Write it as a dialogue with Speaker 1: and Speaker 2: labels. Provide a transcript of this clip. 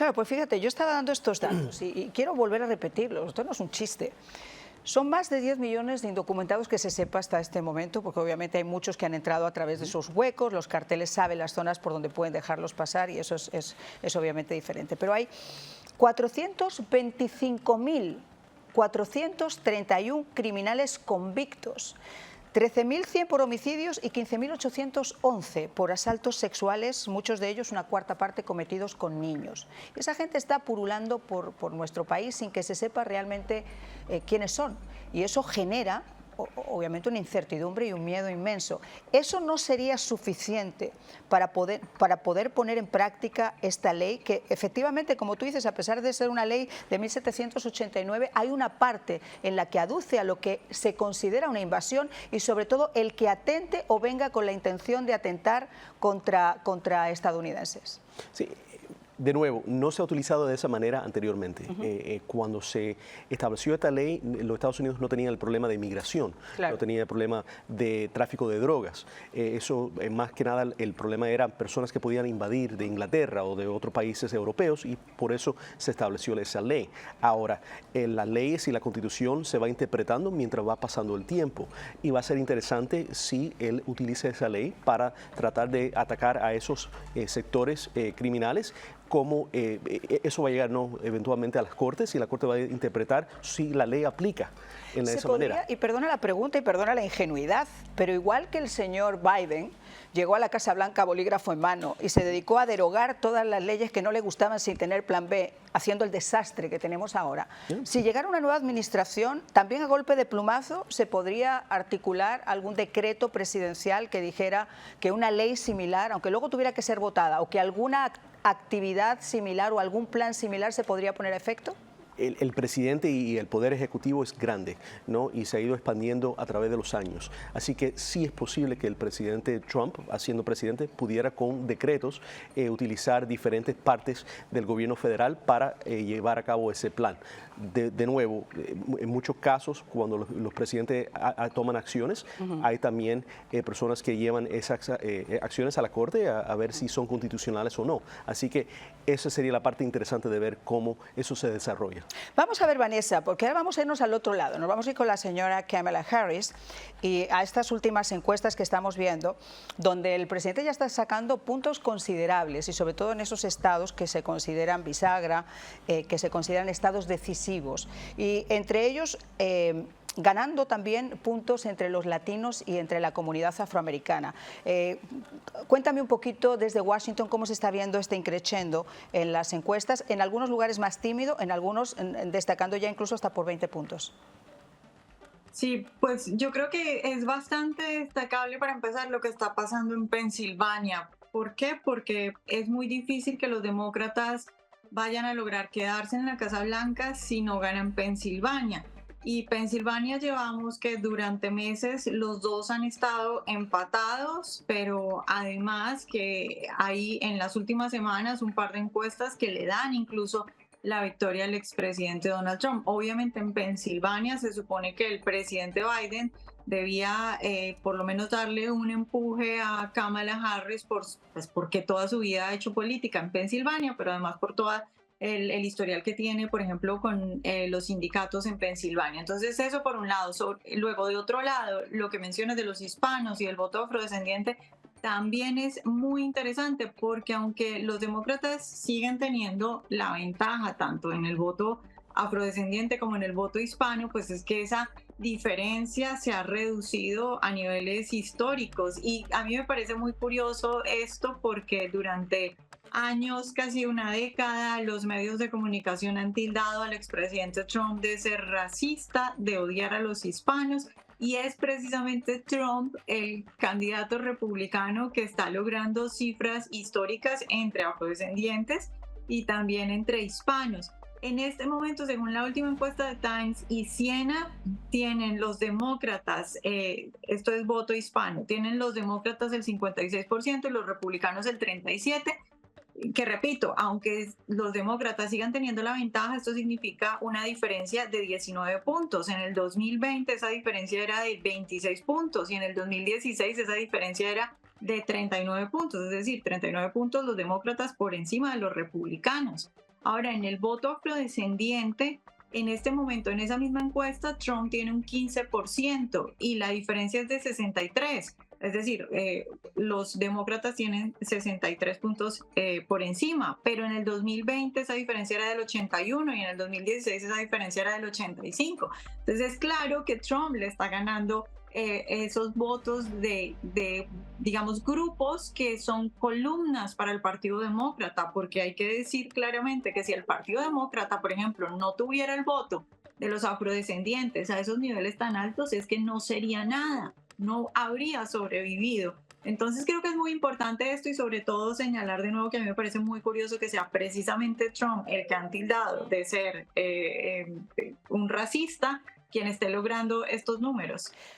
Speaker 1: Claro, pues fíjate, yo estaba dando estos datos y quiero volver a repetirlos, esto no es un chiste. Son más de 10 millones de indocumentados que se sepa hasta este momento, porque obviamente hay muchos que han entrado a través de esos huecos, los carteles saben las zonas por donde pueden dejarlos pasar y eso es obviamente diferente. Pero hay 425.431 criminales convictos, 13.100 por homicidios y 15.811 por asaltos sexuales, muchos de ellos, una cuarta parte, cometidos con niños. Y esa gente está pululando por nuestro país sin que se sepa realmente quiénes son. Y eso genera, obviamente, una incertidumbre y un miedo inmenso. Eso no sería suficiente para poder poner en práctica esta ley que, efectivamente, como tú dices, a pesar de ser una ley de 1789, hay una parte en la que aduce a lo que se considera una invasión y, sobre todo, el que atente o venga con la intención de atentar contra estadounidenses.
Speaker 2: Sí. De nuevo, no se ha utilizado de esa manera anteriormente. Cuando se estableció esta ley, los Estados Unidos no tenían el problema de inmigración, no tenía el problema de tráfico de drogas. Eso, más que nada, el problema era personas que podían invadir de Inglaterra o de otros países europeos y por eso se estableció esa ley. Ahora, las leyes y la Constitución se va interpretando mientras va pasando el tiempo y va a ser interesante si él utiliza esa ley para tratar de atacar a esos sectores criminales. Cómo eso va a llegar eventualmente a las Cortes y la Corte va a interpretar si la ley aplica de esa manera.
Speaker 1: Y perdona la pregunta y perdona la ingenuidad, pero igual que el señor Biden llegó a la Casa Blanca bolígrafo en mano y se dedicó a derogar todas las leyes que no le gustaban sin tener plan B, haciendo el desastre que tenemos ahora. Si llegara una nueva administración, también a golpe de plumazo se podría articular algún decreto presidencial que dijera que una ley similar, aunque luego tuviera que ser votada, o que alguna actividad similar o algún plan similar se podría poner a efecto.
Speaker 2: El presidente y el poder ejecutivo es grande, ¿no? Y se ha ido expandiendo a través de los años. Así que sí es posible que el presidente Trump, siendo presidente, pudiera con decretos utilizar diferentes partes del gobierno federal para llevar a cabo ese plan. De nuevo, en muchos casos, cuando los presidentes toman acciones, hay también personas que llevan esas acciones a la Corte a ver si son constitucionales o no. Así que esa sería la parte interesante de ver cómo eso se desarrolla.
Speaker 1: Vamos a ver, Vanessa, porque ahora vamos a irnos al otro lado. Nos vamos a ir con la señora Kamala Harris y a estas últimas encuestas que estamos viendo, donde el presidente ya está sacando puntos considerables y sobre todo en esos estados que se consideran bisagra, que se consideran estados decisivos. Y entre ellos ganando también puntos entre los latinos y entre la comunidad afroamericana. Cuéntame un poquito desde Washington cómo se está viendo este increchendo en las encuestas, en algunos lugares más tímido, en algunos destacando ya incluso hasta por 20 puntos.
Speaker 3: Sí, pues yo creo que es bastante destacable para empezar lo que está pasando en Pensilvania. ¿Por qué? Porque es muy difícil que los demócratas vayan a lograr quedarse en la Casa Blanca si no ganan Pensilvania. Y Pensilvania llevamos que durante meses los dos han estado empatados, pero además que hay en las últimas semanas un par de encuestas que le dan incluso la victoria al expresidente Donald Trump. Obviamente en Pensilvania se supone que el presidente Biden debía por lo menos darle un empuje a Kamala Harris porque toda su vida ha hecho política en Pensilvania, pero además por toda el historial que tiene, por ejemplo, con los sindicatos en Pensilvania. Entonces eso por un lado. Luego de otro lado, lo que mencionas de los hispanos y el voto afrodescendiente también es muy interesante porque aunque los demócratas siguen teniendo la ventaja tanto en el voto afrodescendiente como en el voto hispano, pues es que esa diferencia se ha reducido a niveles históricos. Y a mí me parece muy curioso esto porque durante años, casi una década, los medios de comunicación han tildado al expresidente Trump de ser racista, de odiar a los hispanos, y es precisamente Trump el candidato republicano que está logrando cifras históricas entre afrodescendientes y también entre hispanos. En este momento, según la última encuesta de Times y Siena, tienen los demócratas, esto es voto hispano, tienen los demócratas el 56% y los republicanos el 37%. Que repito, aunque los demócratas sigan teniendo la ventaja, esto significa una diferencia de 19 puntos. En el 2020 esa diferencia era de 26 puntos y en el 2016 esa diferencia era de 39 puntos, es decir, 39 puntos los demócratas por encima de los republicanos. Ahora, en el voto afrodescendiente, en este momento, en esa misma encuesta, Trump tiene un 15% y la diferencia es de 63. Es decir, los demócratas tienen 63 puntos por encima, pero en el 2020 esa diferencia era del 81 y en el 2016 esa diferencia era del 85. Entonces es claro que Trump le está ganando esos votos digamos, grupos que son columnas para el Partido Demócrata, porque hay que decir claramente que si el Partido Demócrata, por ejemplo, no tuviera el voto de los afrodescendientes a esos niveles tan altos, es que no sería nada, no habría sobrevivido. Entonces creo que es muy importante esto y sobre todo señalar de nuevo que a mí me parece muy curioso que sea precisamente Trump el que han tildado de ser un racista quien esté logrando estos números.